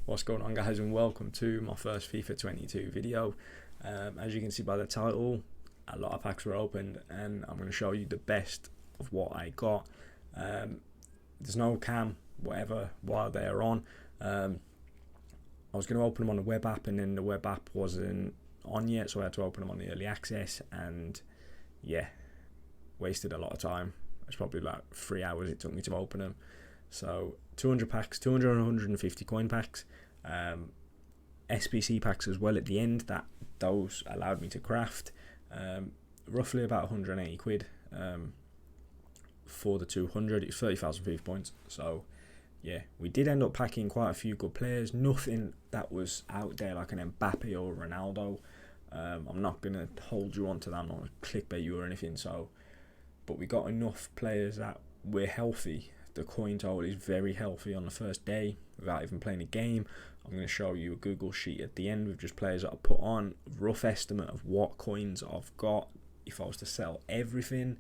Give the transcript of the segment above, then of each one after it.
What's going on, guys, and welcome to my first FIFA 22 video. As you can see by the title, a lot of packs were opened and I'm going to show you the best of what I got. There's no cam whatever while they're on. I was going to open them on the web app, and then the web app wasn't on yet, so I had to open them on the early access, and yeah, wasted a lot of time. It's probably like 3 hours it took me to open them. So 200 packs, 200 and 150 coin packs, SBC packs as well at the end. Those allowed me to craft roughly about 180 quid for the 200. It's 30,000 FIFA points. So yeah, we did end up packing quite a few good players. Nothing that was out there like an Mbappe or Ronaldo. I'm not going to hold you on to that. I'm not going to clickbait you or anything. So, but we got enough players that we're healthy. The coin total is very healthy on the first day without even playing a game. I'm going to show you a Google sheet at the end with just players that I put on, rough estimate of what coins I've got if I was to sell everything.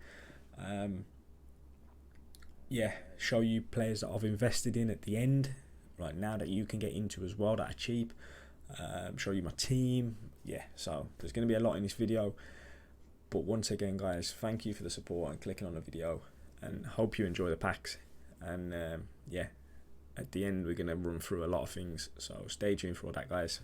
Yeah, show you players that I've invested in at the end right now that you can get into as well that are cheap. Show you my team. Yeah, so there's going to be a lot in this video. But once again, guys, thank you for the support and clicking on the video, and hope you enjoy the packs. And yeah, at the end we're going to run through a lot of things, so stay tuned for all that, guys.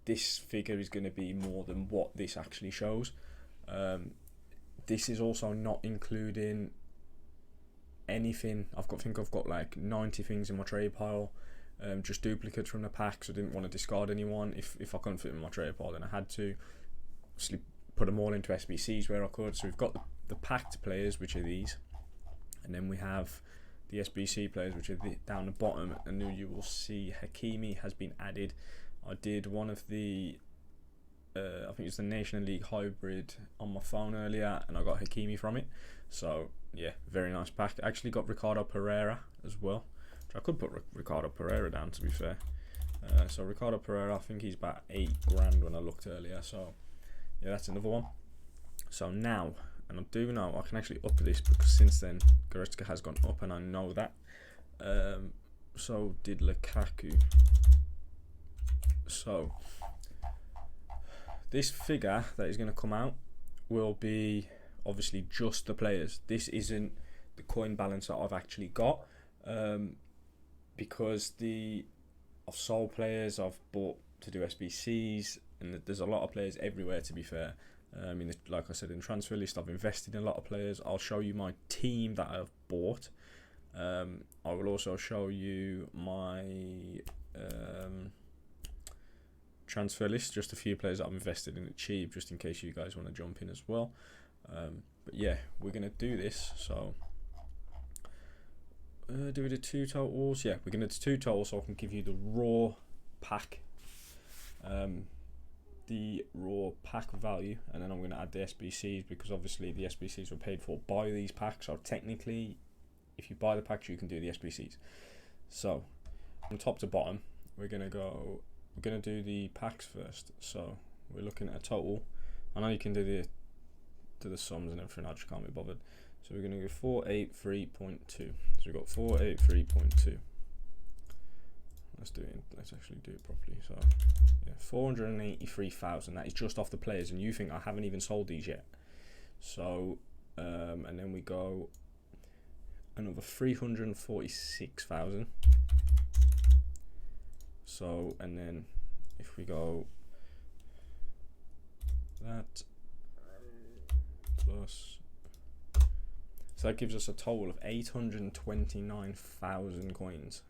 this figure is going to be more than what this actually shows. This is also not including anything. I think I've got like 90 things in my trade pile, just duplicates from the packs. I didn't want to discard anyone. If I couldn't fit in my trade pile, then I had to obviously put them all into SBCs where I could. So we've got the packed players, which are these, and then we have the SBC players, which are down the bottom, and then you will see Hakimi has been added. I did one of the I think it's the National League hybrid on my phone earlier, and I got Hakimi from it. So yeah, very nice pack. I actually got Ricardo Pereira as well. I could put Ricardo Pereira down, to be fair. So Ricardo Pereira, I think he's about £8 when I looked earlier. So yeah, that's another one. So now, and I do know I can actually up this because since then Goretzka has gone up, and I know that. So did Lukaku. So this figure that is going to come out will be obviously just the players. This isn't the coin balance that I've actually got, because I've sold players, I've bought to do SBCs, and there's a lot of players everywhere, to be fair. Like I said, in the transfer list, I've invested in a lot of players. I'll show you my team that I've bought. I will also show you my transfer list, just a few players that I've invested in it cheap, just in case you guys want to jump in as well. But yeah, we're going to do this. So do we do 2 totals? Yeah, we're going to do 2 totals, so I can give you the raw pack, value, and then I'm going to add the SBCs, because obviously the SBCs were paid for by these packs. So technically, if you buy the packs, you can do the SBCs. So from top to bottom, we're going to do the packs first. So we're looking at a total. I know you can do the sums and everything, I just can't be bothered. So we're going to go 483.2. So we've got 483.2. Let's actually do it properly. So yeah, 483,000. That is just off the players, and you think I haven't even sold these yet. So and then we go another 346,000. So, and then if we go that plus, so that gives us a total of 829,000 coins.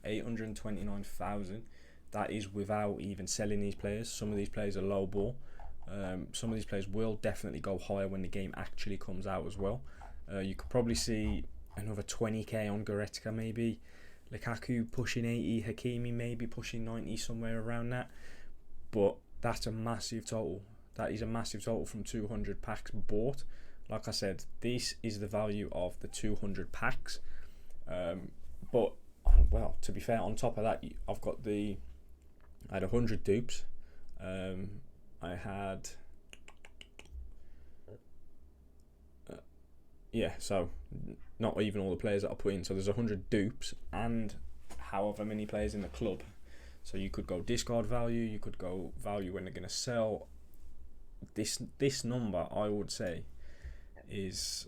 829,000. That is without even selling these players. Some of these players are low ball. Some of these players will definitely go higher when the game actually comes out as well. You could probably see another 20k on Goretzka, maybe. Lukaku pushing 80, Hakimi maybe pushing 90, somewhere around that. But that's a massive total. That is a massive total from 200 packs bought. Like I said, this is the value of the 200 packs. But, well, to be fair, on top of that, I had 100 dupes. I had... so not even all the players that I put in. So there's 100 dupes and however many players in the club. So you could go discard value, you could go value when they're going to sell. This number, I would say, is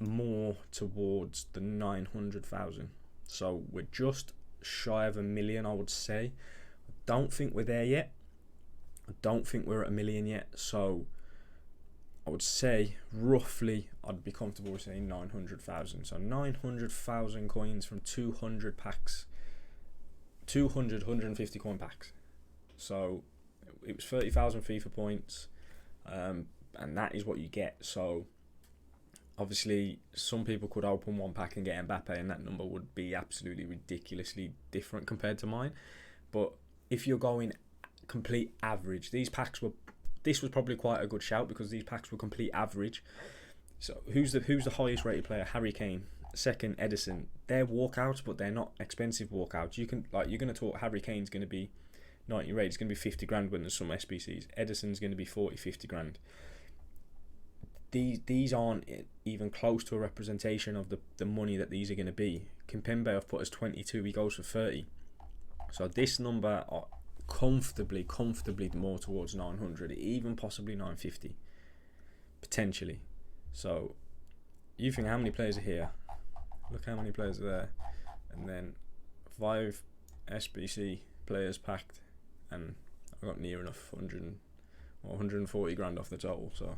more towards the 900,000. So we're just shy of 1 million, I would say. I don't think we're there yet. I don't think we're at 1 million yet. So I would say roughly I'd be comfortable with saying 900,000. So 900,000 coins from 200 packs, 150 coin packs. So it was 30,000 FIFA points, and that is what you get. So obviously some people could open one pack and get Mbappe, and that number would be absolutely ridiculously different compared to mine. But if you're going complete average, this was probably quite a good shout, because these packs were complete average. So who's the highest rated player? Harry Kane. Second, Edison. They're walkouts, but they're not expensive walkouts. You're going to talk Harry Kane's going to be 90 rated. It's going to be 50 grand when there's some SBCs. Edison's going to be 40, 50 grand. These aren't even close to a representation of the money that these are going to be. Kimpembe I've put as 22. He goes for 30. So this number are comfortably more towards 900, even possibly 950 potentially. So you think how many players are here? Look how many players are there, and then 5 SBC players packed, and I got near enough 100 or 140 grand off the total. So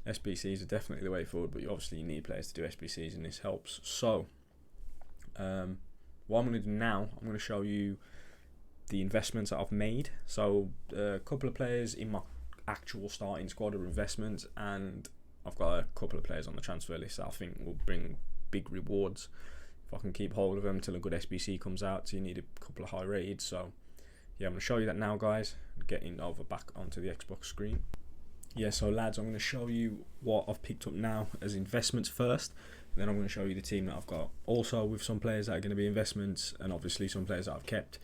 SBCs are definitely the way forward, but obviously you need players to do SBCs, and this helps. So what I'm going to do now, I'm going to show you the investments that I've made. So a couple of players in my actual starting squad are investments, and I've got a couple of players on the transfer list that I think will bring big rewards if I can keep hold of them till a good SBC comes out. So you need a couple of high rated. So yeah, I'm going to show you that now, guys. Getting over back onto the Xbox screen. Yeah, so lads, I'm going to show you what I've picked up now as investments first. Then I'm going to show you the team that I've got. Also with some players that are going to be investments, and obviously some players that I've kept.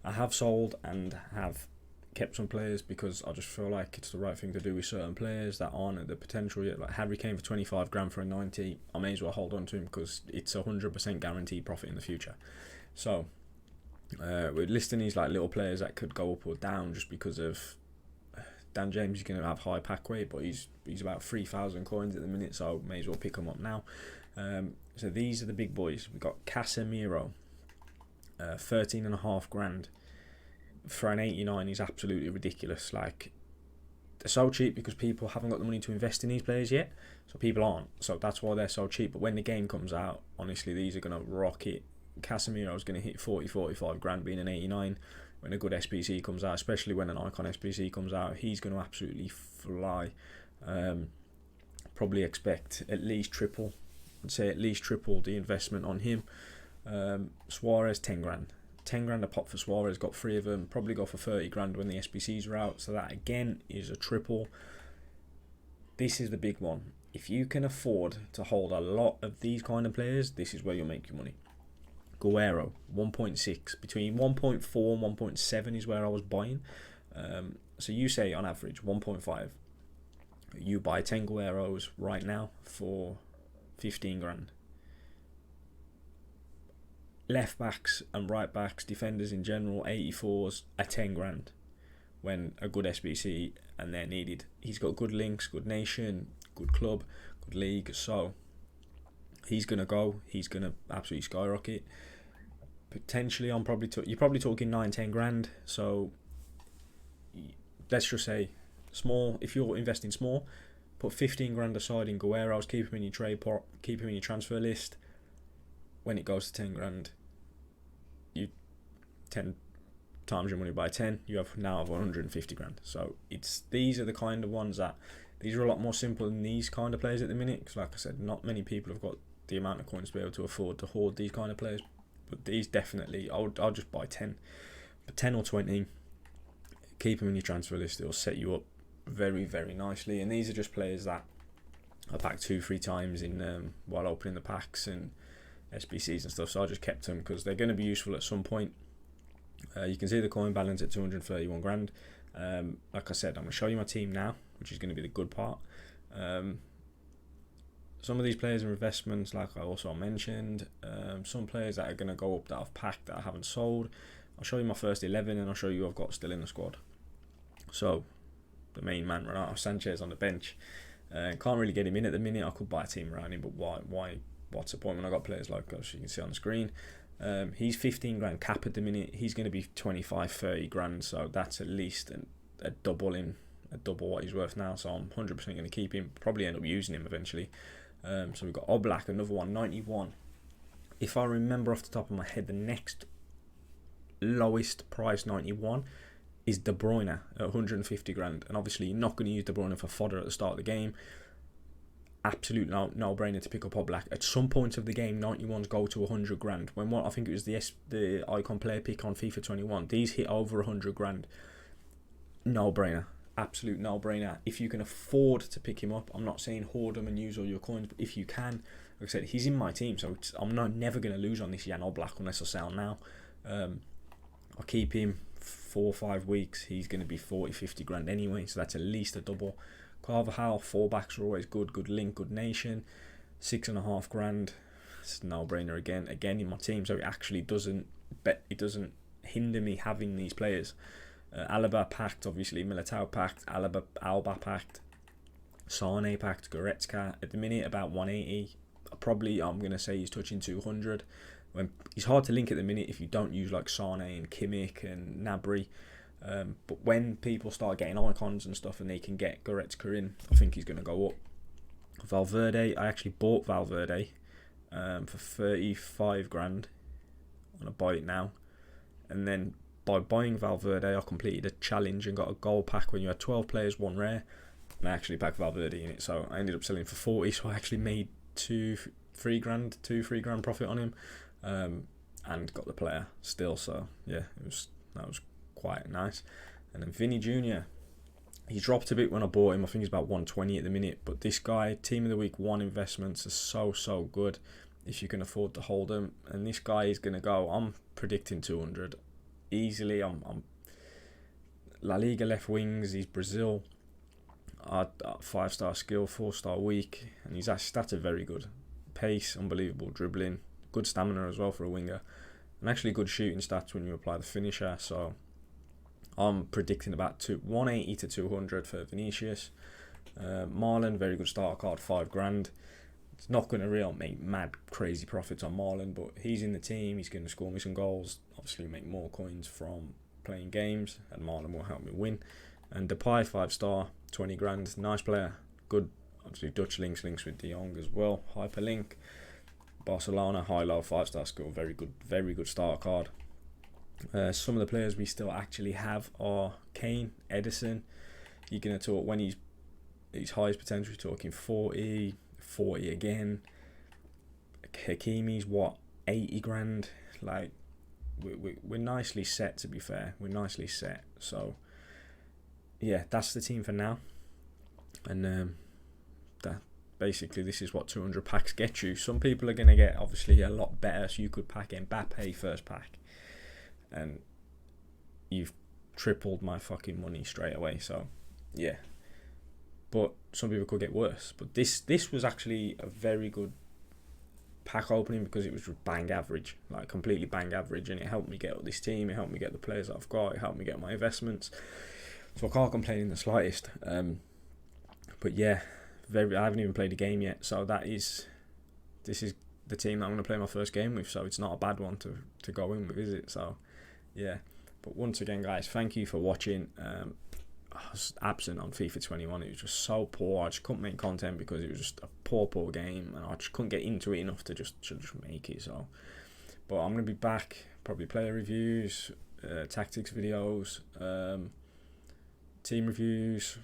I have sold and have kept some players because I just feel like it's the right thing to do with certain players that aren't at the potential yet. Like Harry Kane for 25 grand for a 90, I may as well hold on to him because it's 100% guaranteed profit in the future. So we're listing these like little players that could go up or down just because of Dan James is going to have high pack weight, but he's about 3,000 coins at the minute, so may as well pick him up now. So these are the big boys. We've got Casemiro, 13.5 grand for an 89 is absolutely ridiculous. Like, they're so cheap because people haven't got the money to invest in these players yet, so people aren't. So that's why they're so cheap. But when the game comes out, honestly, these are going to rocket. Casemiro is going to hit 40-45 grand being an 89. When a good SBC comes out, especially when an Icon SBC comes out, he's going to absolutely fly. Probably expect at least triple. I'd say at least triple the investment on him. Suarez, 10 grand. 10 grand a pop for Suarez, got 3 of them. Probably go for 30 grand when the SBCs are out. So that again is a triple. This is the big one. If you can afford to hold a lot of these kind of players, this is where you'll make your money. Guerrero, 1.6. Between 1.4 and 1.7 is where I was buying. So you say on average 1.5. You buy 10 Guerreros right now for 15 grand. Left backs and right backs, defenders in general, 84s are 10 grand when a good SBC and they're needed. He's got good links, good nation, good club, good league. So he's going to go. He's going to absolutely skyrocket. Potentially, you're probably talking 9-10 grand. So let's just say small. If you're investing small, put 15 grand aside in Guerreros, keep him in your trade pot, keep him in your transfer list. When it goes to 10 grand, you 10 times your money by 10, you have now 150 grand. So these are the kind of ones that, these are a lot more simple than these kind of players at the minute, because like I said, not many people have got the amount of coins to be able to afford to hoard these kind of players. But these definitely, I'll just buy 10. But 10 or 20, keep them in your transfer list, it'll set you up very, very nicely. And these are just players that I packed 2-3 times in while opening the packs and SBCs and stuff, so I just kept them because they're going to be useful at some point. You can see the coin balance at 231 grand. Like I said, I'm going to show you my team now, which is going to be the good part. Some of these players are investments, like I also mentioned. Some players that are going to go up that I've packed that I haven't sold. I'll show you my first 11 and I'll show you who I've got still in the squad. So the main man, Renato Sanchez, on the bench. Can't really get him in at the minute. I could buy a team around him, but why? What's the point when I got players like, as you can see on the screen? He's 15 grand cap at the minute. He's going to be 25-30 grand, so that's at least a double what he's worth now. So I'm 100% going to keep him. Probably end up using him eventually. So we've got Oblak, another one, 91. If I remember off the top of my head, the next lowest price 91 is De Bruyne at 150 grand, and obviously you're not going to use De Bruyne for fodder at the start of the game. Absolute no-brainer to pick up Oblak. At some point of the game, 91s go to 100 grand. When I think it was the icon player pick on FIFA 21, these hit over 100 grand. No-brainer. Absolute no-brainer. If you can afford to pick him up, I'm not saying hoard them and use all your coins, but if you can, like I said, he's in my team, so I'm never going to lose on this Jan Oblak unless I sell now. I'll keep him 4 or 5 weeks. He's going to be 40-50 grand anyway, so that's at least a double. Carvajal, 4 backs are always good. Good link, good nation. 6.5 grand. It's a no-brainer again in my team. So it actually doesn't hinder me having these players. Alaba packed, obviously. Militao packed. Alba packed. Sane packed. Goretzka at the minute about 180. Probably I'm going to say he's touching 200. When he's hard to link at the minute if you don't use like Sane and Kimmich and Gnabry. But when people start getting icons and stuff and they can get Goretzka in, I think he's going to go up. Valverde, I actually bought Valverde for 35 grand. I'm going to buy it now. And then by buying Valverde, I completed a challenge and got a gold pack when you had 12 players, 1 rare. And I actually packed Valverde in it, so I ended up selling for 40, so I actually made 3 grand profit on him, and got the player still. So yeah, that was quite nice. And then Vinny Jr., he dropped a bit when I bought him. I think he's about 120 at the minute. But this guy, Team of the Week 1 investments are so good if you can afford to hold them. And this guy is going to go, I'm predicting 200 easily. I'm La Liga left wings, he's Brazil. 5-star skill, 4-star weak, and his stats are very good. Pace, unbelievable, dribbling, good stamina as well for a winger, and actually good shooting stats when you apply the finisher. So I'm predicting about 180 to 200 for Vinicius. Marlon, very good starter card, 5 grand. It's not going to really make mad crazy profits on Marlon, but he's in the team, he's going to score me some goals, obviously make more coins from playing games, and Marlon will help me win. And Depay, 5-star, 20 grand, nice player, good, obviously Dutch links with De Jong as well. Hyperlink, Barcelona, high-low, 5-star skill, very good starter card. Some of the players we still actually have are Kane, Edison. You're going to talk, when he's highest potential, you're talking 40 again. Hakimi's 80 grand. Like, we're nicely set, to be fair. We're nicely set. So yeah, that's the team for now. And that basically, this is what 200 packs get you. Some people are going to get obviously a lot better. So you could pack Mbappe first pack, and you've tripled my fucking money straight away. So yeah, but some people could get worse. But this was actually a very good pack opening because it was just bang average, like completely bang average, and it helped me get this team. It helped me get the players that I've got. It helped me get my investments. So I can't complain in the slightest. But yeah, I haven't even played a game yet. So this is the team that I'm going to play my first game with. So it's not a bad one to go in with, is it? So yeah. But once again, guys, thank you for watching. I was absent on FIFA 21. It was just so poor. I just couldn't make content because it was just a poor game, and I just couldn't get into it enough to just make it. So, but I'm going to be back. Probably player reviews, tactics videos, team reviews,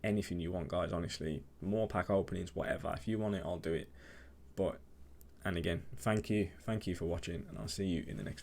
anything you want, guys. Honestly, more pack openings, whatever. If you want it, I'll do it. But, and again, thank you for watching, and I'll see you in the next video.